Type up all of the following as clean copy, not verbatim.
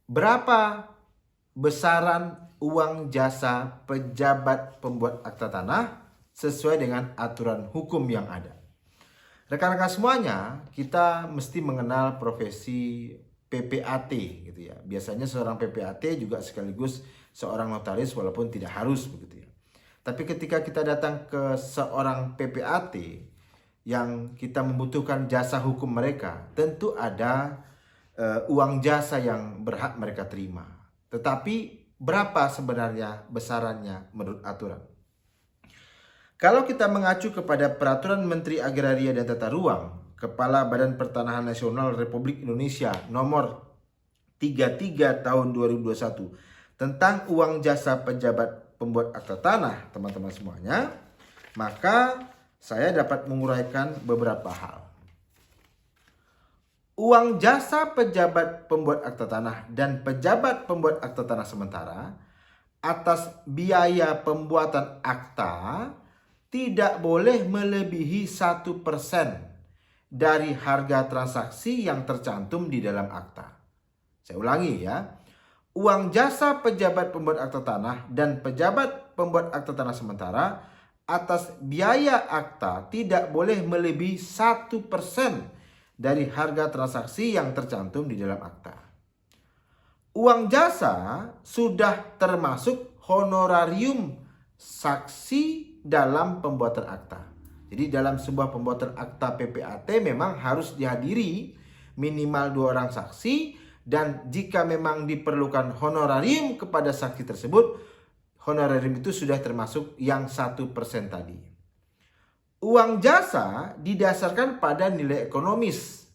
Berapa besaran uang jasa pejabat pembuat akta tanah sesuai dengan aturan hukum yang ada? Rekan-rekan semuanya, kita mesti mengenal profesi PPAT gitu ya. Biasanya seorang PPAT juga sekaligus seorang notaris walaupun tidak harus begitu ya. Tapi ketika kita datang ke seorang PPAT yang kita membutuhkan jasa hukum mereka, tentu ada uang jasa yang berhak mereka terima. Tetapi berapa sebenarnya besarannya menurut aturan? Kalau kita mengacu kepada Peraturan Menteri Agraria dan Tata Ruang, Kepala Badan Pertanahan Nasional Republik Indonesia nomor 33 tahun 2021 tentang uang jasa pejabat pembuat akta tanah, teman-teman semuanya, maka saya dapat menguraikan beberapa hal. Uang jasa pejabat pembuat akta tanah dan pejabat pembuat akta tanah sementara atas biaya pembuatan akta tidak boleh melebihi 1% dari harga transaksi yang tercantum di dalam akta. Saya ulangi ya. Uang jasa pejabat pembuat akta tanah dan pejabat pembuat akta tanah sementara atas biaya akta tidak boleh melebihi 1% dari harga transaksi yang tercantum di dalam akta. Uang jasa sudah termasuk honorarium saksi dalam pembuatan akta. Jadi dalam sebuah pembuatan akta PPAT memang harus dihadiri minimal 2 orang saksi, dan jika memang diperlukan honorarium kepada saksi tersebut, honorarium itu sudah termasuk yang 1% tadi. Uang jasa didasarkan pada nilai ekonomis.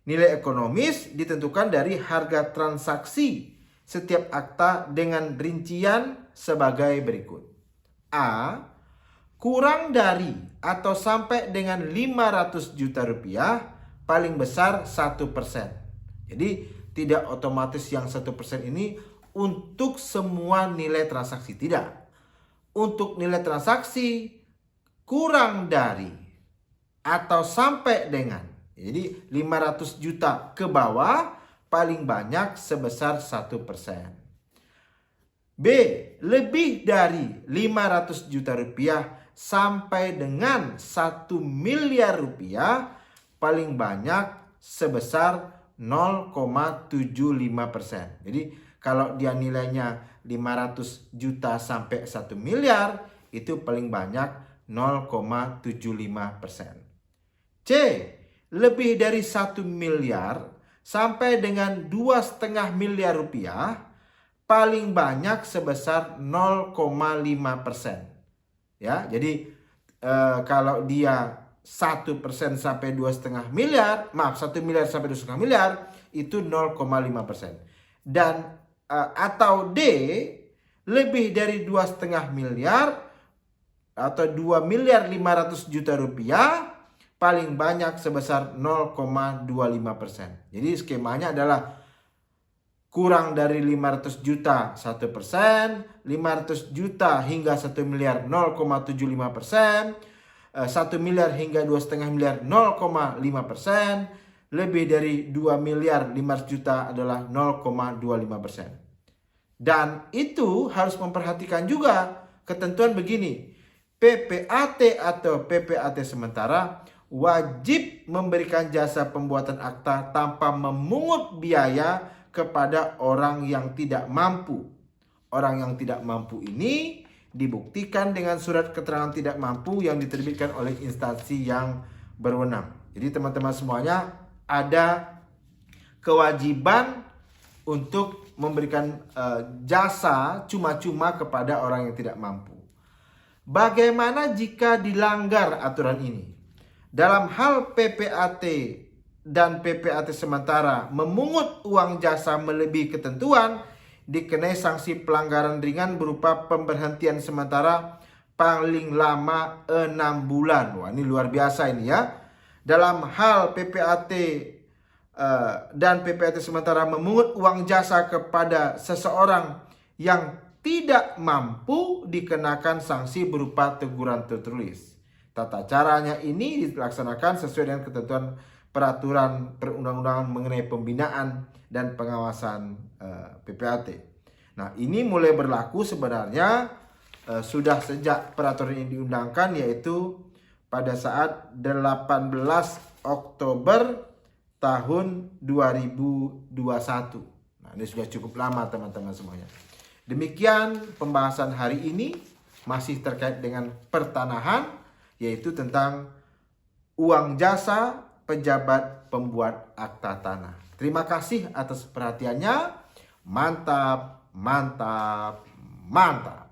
Nilai ekonomis ditentukan dari harga transaksi setiap akta dengan rincian sebagai berikut. A. Kurang dari atau sampai dengan 500 juta rupiah, paling besar 1%. Jadi tidak otomatis yang 1% ini untuk semua nilai transaksi, tidak. Untuk nilai transaksi kurang dari atau sampai dengan, jadi 500 juta ke bawah, paling banyak sebesar 1%. B. Lebih dari 500 juta rupiah sampai dengan 1 miliar rupiah, paling banyak sebesar 0,75%. Jadi kalau dia nilainya 500 juta sampai 1 miliar, itu paling banyak 0,75%. C. Lebih dari 1 miliar sampai dengan 2,5 miliar rupiah, paling banyak sebesar 0,5%. Ya, jadi kalau dia 1% sampai 2,5 miliar, 1 miliar sampai 2,5 miliar, itu 0,5%. Dan atau D, lebih dari 2,5 miliar atau 2 miliar 500 juta rupiah, paling banyak sebesar 0,25%. Jadi skemanya adalah kurang dari 500 juta 1%, 500 juta hingga 1 miliar 0,75%, 1 miliar hingga 2,5 miliar 0,5%, lebih dari 2 miliar 500 juta adalah 0,25%. Dan itu harus memperhatikan juga ketentuan begini. PPAT atau PPAT sementara wajib memberikan jasa pembuatan akta tanpa memungut biaya kepada orang yang tidak mampu. Orang yang tidak mampu ini dibuktikan dengan surat keterangan tidak mampu yang diterbitkan oleh instansi yang berwenang. Jadi teman-teman semuanya ada kewajiban untuk memberikan jasa cuma-cuma kepada orang yang tidak mampu. Bagaimana jika dilanggar aturan ini? Dalam hal PPAT dan PPAT sementara memungut uang jasa melebihi ketentuan, dikenai sanksi pelanggaran ringan berupa pemberhentian sementara paling lama 6 bulan. Wah, ini luar biasa ini ya. Dalam hal PPAT dan PPAT sementara memungut uang jasa kepada seseorang yang tidak mampu, dikenakan sanksi berupa teguran tertulis. Tata caranya ini dilaksanakan sesuai dengan ketentuan peraturan perundang-undangan mengenai pembinaan dan pengawasan PPAT. Nah, ini mulai berlaku sebenarnya sudah sejak peraturan ini diundangkan, yaitu pada saat 18 Oktober tahun 2021. Nah, ini sudah cukup lama teman-teman semuanya. Demikian pembahasan hari ini, masih terkait dengan pertanahan, yaitu tentang uang jasa pejabat pembuat akta tanah. Terima kasih atas perhatiannya. Mantap, mantap, mantap.